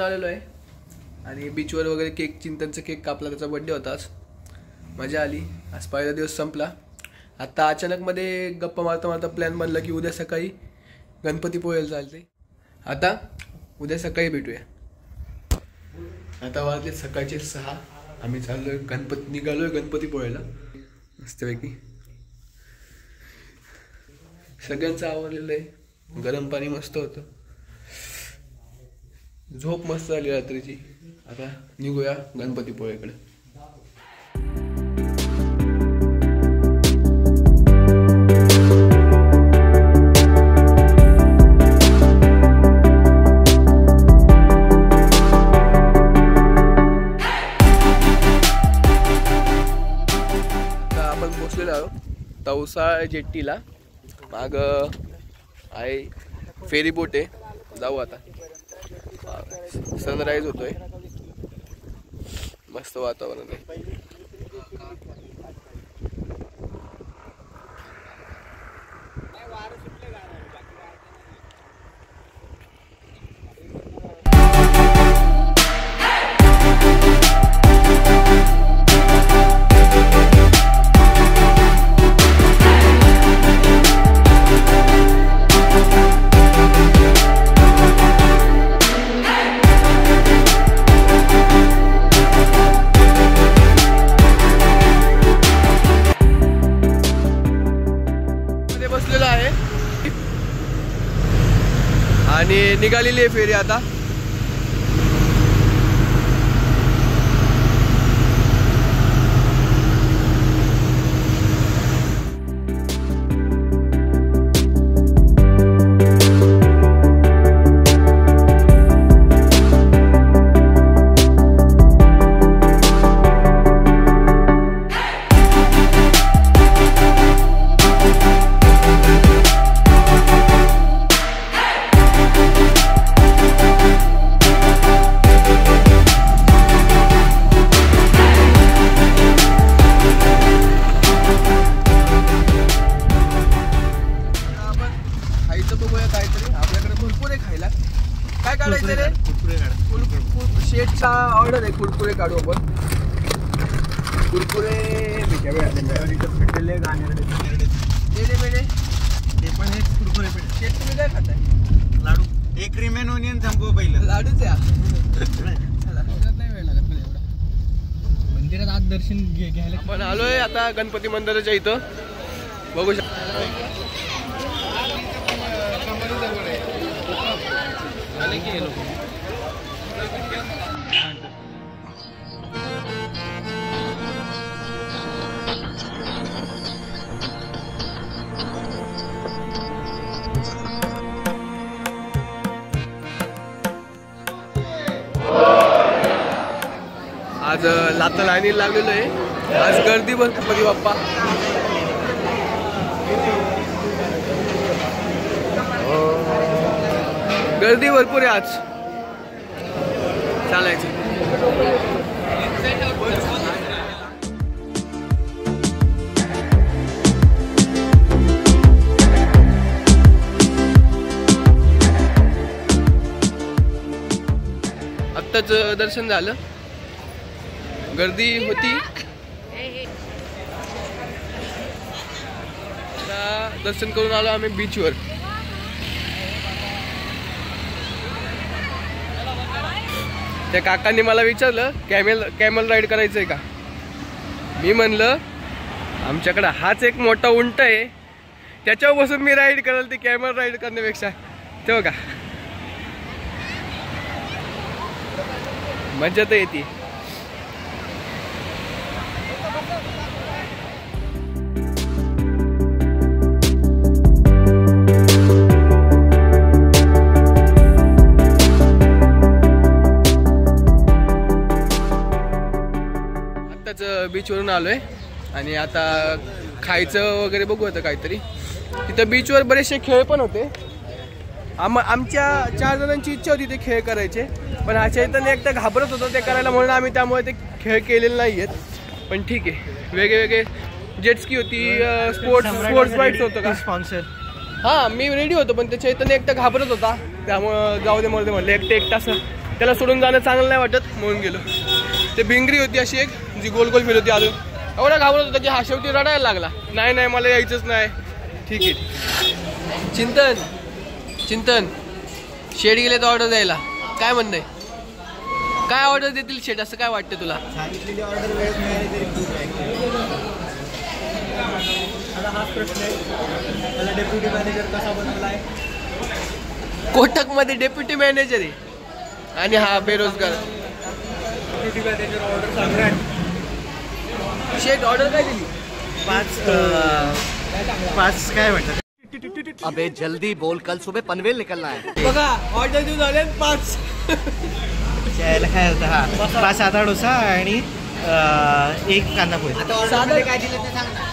करून आलेलो आहे आणि बीचवर वगैरे केक चिंतनचा केक कापला, त्याचा बर्थडे होता आज. मजा आली. आज पहिला दिवस संपला. आता अचानक मध्ये गप्पा मारता मारता प्लॅन बनला की उद्या सकाळी गणपतीपुळ्याला चालते. आता उद्या सकाळी भेटूया. आता वाजले सकाळचे 6. आम्ही चाललोय निघालोय गणपतीपुळ्याला. मस्तपैकी सगळ्यांचं आवडलेलं आहे. गरम पाणी मस्त होतं. झोप मस्त झाली रात्रीची. आता निघूया गणपतीपुळ्याकडे. आता आपण पोहोचलेलो आहोत तवसा जेट्टीला. माग आहे फेरी बोट आहे. जाऊ आता. सनराइज होतोय. मस्त वातावरण आहे. बसलेलो आहे आणि निघालेली आहे फेरी आता. काय काढायचं रे? शेटचा ऑर्डर आहे. कुरकुरे काढू आपण. कुरकुरे शेट तुम्ही काय खाताय? लाडू. एक क्रीम अँड ओनियन थांबव पहिलं. लाडूच आहे. नाही वेळ लागत मला एवढा. मंदिरात आत दर्शन घ्यायला आपण आलोय आता गणपती मंदिराच्या इथं. बघू शकता. आज लाता लाईनीला लागलेलो आहे. आज गर्दी पण गणपती बाप्पा. गर्दी भरपूर आहे आज. चालायचं. आत्ताच दर्शन झालं. गर्दी होती. आता दर्शन करून आलो आम्ही बीचवर. त्या काकांनी मला विचारलं कॅमल राईड करायचंय का. मी म्हणलं आमच्याकडे हाच एक मोठा उंट आहे, त्याच्यावर बसून मी राईड करेल. ते कॅमल राईड करण्यापेक्षा तेव्हा का मजा तर येते. बीचवरून आलोय आणि आता खायचं वगैरे बघू आता काहीतरी. तिथं बीचवर बरेचसे खेळ पण होते. आमच्या 4 जणांची इच्छा होती ते खेळ करायचे, पण हा चैतन्य एकटा घाबरत होता ते करायला, म्हणून आम्ही त्यामुळे ते खेळ केलेले नाही आहेत. पण ठीक आहे. वेगळे जेटस्की होती, स्पोर्ट्स बाईट्स होतं का स्पॉन्सर. हां मी रेडी होतो, पण ते चैतन्य एकटा घाबरत होता त्यामुळं जाऊ दे म्हणलं एकटं असं त्याला सोडून जाणं चांगलं नाही वाटत म्हणून गेलो. ते भिंगरी होती अशी एक जी गोल गोल फिरत होती. अजून एवढा घाबरत होता की हा शेवटी रडायला लागला. नाही मला यायचंच नाही. ठीक आहे. चिंतन शेड गेले तर ऑर्डर द्यायला काय म्हणणं आहे? काय ऑर्डर देतील शेड असं काय वाटतं तुला? सांगितलेली ऑर्डर वेळेत मिळाली तरी खूप आहे. आता हाच प्रश्न आहे, मला डेप्युटी मॅनेजर कसा बनवला आहे? कोटकमध्ये डेप्युटी मॅनेजर आहे आणि हा बेरोजगार. डेप्युटी मॅनेजर ऑर्डर सम्राट. शेड ऑर्डर काय दिली? 5 काय म्हणतात? अबे जल्दी बोल, कल सुबह पनवेल निकलना है. बघा ऑर्डर देऊन आले 5. यायला काय होतं? हा 5 साधा डोसा आणि 1 कांदा पोहे. काय दिलं ते सांग ना.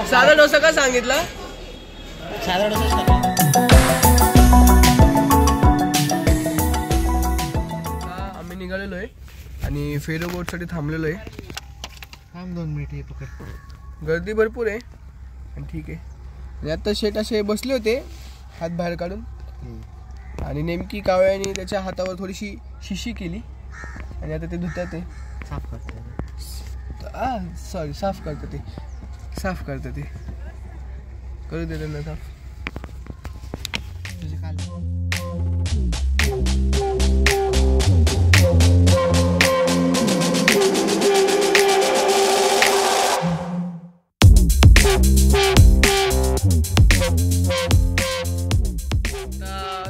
साधा डोसा का सांगितला? साधा डोसा. आम्ही निघालेलो आहे आणि फेरो बोटसाठी थांबलेलो आहे. 2 मिनिट हे पकड. गर्दी भरपूर आहे आणि ठीक आहे. आणि आता शेट असे बसले होते हात बाहेर काढून आणि नेमकी कावळ्याने त्याच्या हातावर थोडीशी शिशी केली आणि आता ते धुतात ते साफ करतात. सॉरी साफ करतात ते करू दे त्यांना साफ.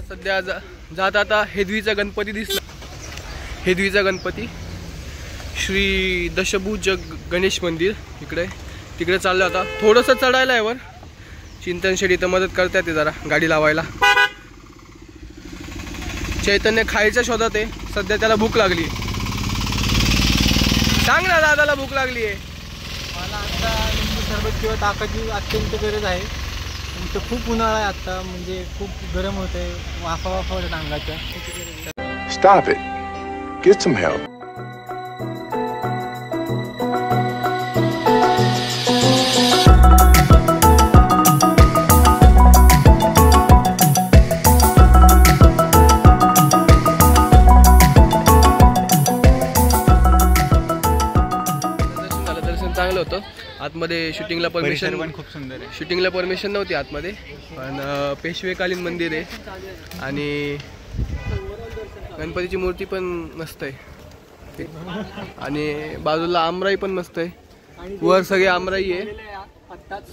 सध्या जात आता हेदवीचा गणपती दिसला. हेदवीचा गणपती श्री दशभुज गणेश मंदिर तिकडे चाललं. आता थोडंसं चढायला आहे वर. चिंतन शेड इथं मदत करतात ते जरा गाडी लावायला. चैतन्य खायच्या शोधात आहे सध्या. त्याला भूक लागली. सांग ना दादाला भूक लागली आहे. मला आता लिंबू सरबत किंवा ताकाची अत्यंत गरज आहे. तर खूप उन्हाळा आहे आता, म्हणजे खूप गरम होते. वाफा होतात अंगाच्या. Stop it. Get some help. दर्शन चांगलं होतं. आतमध्ये शूटिंगला परमिशन पण खूप सुंदर आहे. शूटिंगला परमिशन नव्हती आतमध्ये, पण पेशवेकालीन मंदिर आहे आणि गणपतीची मूर्ती पण मस्त आहे आणि बाजूला आमराई पण मस्त आहे. वर सगळे आमराई आहे. आत्ताच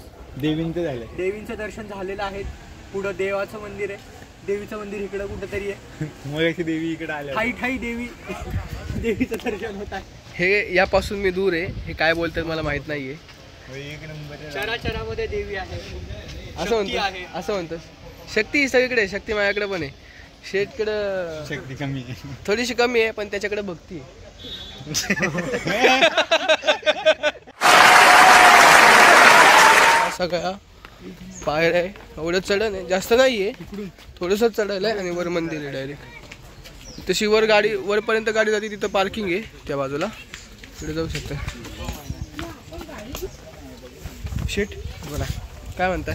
देवींचं दर्शन झालेलं आहे. पुढं देवाचं मंदिर आहे. देवीचं मंदिर इकडं कुठंतरी आहे. मग देवी इकडे आल्या. ठाई देवीचं दर्शन होत आहे. हे यापासून मी दूर आहे. हे काय बोलतात मला माहित नाहीये. चराचरामध्ये देवी आहे असं म्हणतो. शक्ती सगळीकडे. शक्ती माझ्याकडे पण आहे. शेठकडं शक्ती कमी आहे. थोडीशी कमी आहे पण त्याच्याकडे भक्ती आहे. सगळा पायऱ्या आहे. एवढं चढण आहे. जास्त नाही आहे. थोडंसं चढायला आहे आणि वर मंदिर आहे डायरेक्ट. तशी वरपर्यंत गाडी जाते. तिथं पार्किंग आहे त्या बाजूला. तिकडे जाऊ शकता. शेट बोला काय म्हणताय?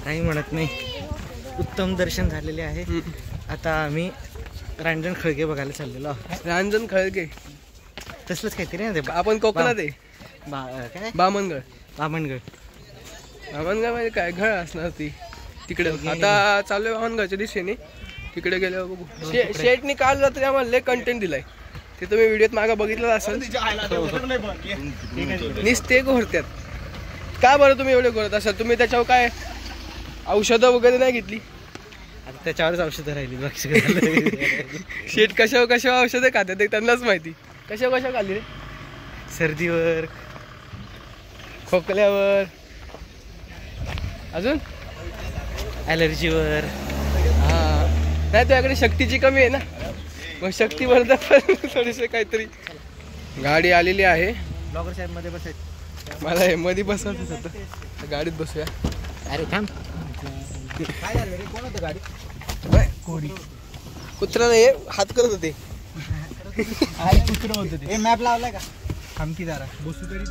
काही म्हणत नाही. उत्तम दर्शन झालेले आहे. आता आम्ही रांजण खळगे बघायला चाललेलो आहोत. रांजण खळगे तसलंच काहीतरी ना ते. आपण कोकणात आहे. काय बामणगड म्हणजे काय घळ असणार ती तिकडे. आता चालू आहे बामणगडच्या दिशेने. तिकडे गेल्यावर बघू. शेटनी काल रात्री आम्हाला लय कंटेंट दिलाय. ते तुम्ही व्हिडिओत मागं बघितलं असेल. निस्ते घोरत्यात. का बरं तुम्ही एवढे घोरत असाल? तुम्ही त्याच्यावर काय औषधं वगैरे नाही घेतली? आता त्याच्यावरच औषधं राहिली. शेट कशावर औषधं खातात ते त्यांनाच माहिती. कशा खाल्ली रे? सर्दीवर, खोकल्यावर, अजून ॲलर्जीवर. हा नाही तुझ्याकडे शक्तीची कमी आहे ना. मग शक्तीवर्धक पण थोडीशी काहीतरी. गाडी आलेली आहे. ब्लॉगर साहेब मध्ये बसायचं. मला हे मध्ये बसवायचं होतं. गाडीत बसूया. अरे थांब. काय झालं रे? कोण होतं गाडी? कुत्रा नाही हात करत होते. कुत्र होतं ते. मॅप लावलाय का? थांबकी जरा बसू तरी.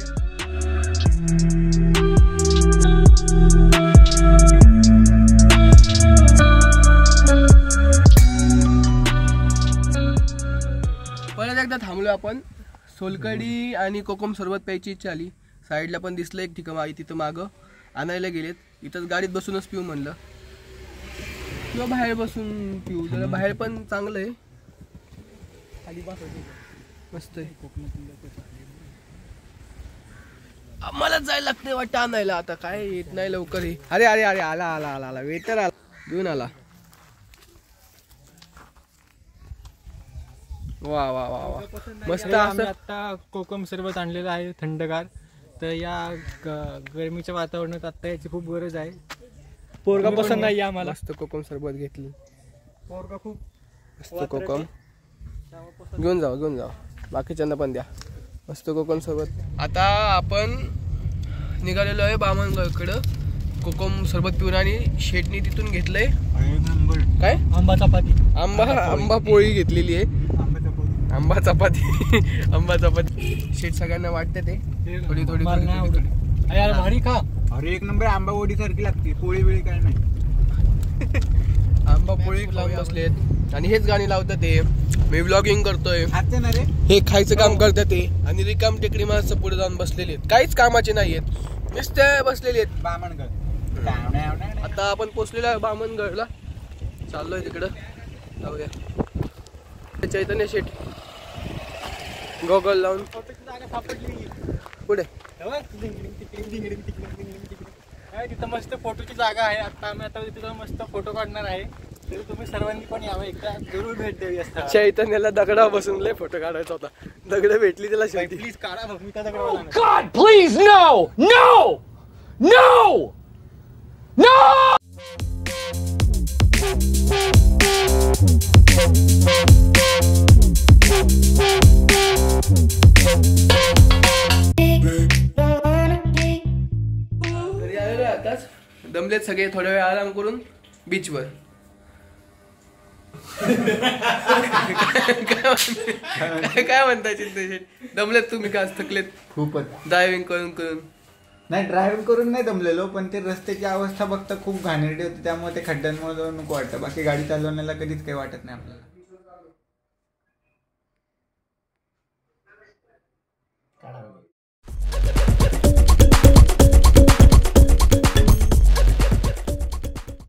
सोलकडी आणि कोकम सरबत प्यायची इच्छा आली. साईडला पण दिसलं एक ठिकाण आई तिथं मागं आणायला गेलेत. इथंच गाडीत बसूनच पिऊ म्हणलं किंवा बाहेर बसून पिऊ. जरा बाहेर पण चांगलं आहे, मस्त आहे. आम्हाला जायला लागते वाटतं आणायला. आता काय येत नाही लवकर. अरे अरे अरे आला आला आला आला वेटर आला, घेऊन आला. वा वा वा वा मस्त. असं आता कोकम सरबत आणलेलं आहे थंडगार. तर या गरमीच्या वातावरणात आता याची खूप गरज आहे. पोरगा पसंत नाही आम्हाला. मस्त कोकम सरबत घेतली. पोरगा खूप मस्त कोकम घेऊन जाऊ बाकीच्यांना पण द्या. मस्त कोकम सरबत. आता आपण निघालेलो आहे बामणगावकडं. कोकम सरबत पिऊन आणि शेटनी तिथून घेतलंय काय आंबा चपाती. आंबा पोळी घेतलेली आहे. आंबा चपाती शेट सगळ्यांना वाटते ते थोडी थोडी. भारी खा. अरे एक नंबर आंबा ओढी सारखी लागते. पोळी वेळी काय नाही. आंबा पोळी लावून बसलेत आणि हेच गाणी लावतात ते. मी व्लॉगिंग करतोय, हे खायचं काम करतात ते. आणि रिकाम टेकडी माणसं पुढे जाऊन बसलेले आहेत, काहीच कामाचे नाहीयेत, नुसते बसलेले आहेत. बामणगड. आता आपण पोचलेलो आहे बामणगडला, चाललोय तिकडं. जाऊया. चैतन्य शेट गॉगल लावून पुढे. तिथं मस्त फोटोची जागा आहे. आता तिथं मस्त फोटो काढणार आहे. तर तुम्ही सर्वांनी पण यावं, एकदा जरूर भेट द्यावी असता. चैतन्याला दगडा बसून लय फोटो काढायचा होता. दगड भेटली त्याला शेवटी. प्लीज काढा मग मी त्या दगडावर. God, please, no! No! No! No! घरी आलेलो आहे आताच. दमलेत सगळे, थोड्या वेळ आराम करून बीचवर. काय म्हणताय चिंता शेट? दमलेत तुम्ही का? थकलेत खूपच. ड्रायव्हिंग करून नाही, ड्रायव्हिंग करून नाही दमलेलो, पण ते रस्त्याची अवस्था बघता खूप घाणेरडी होती. त्यामुळे ते खड्ड्यांमुळे नको वाटतं. बाकी गाडी चालवण्याला कधीच काही वाटत नाही आपल्याला.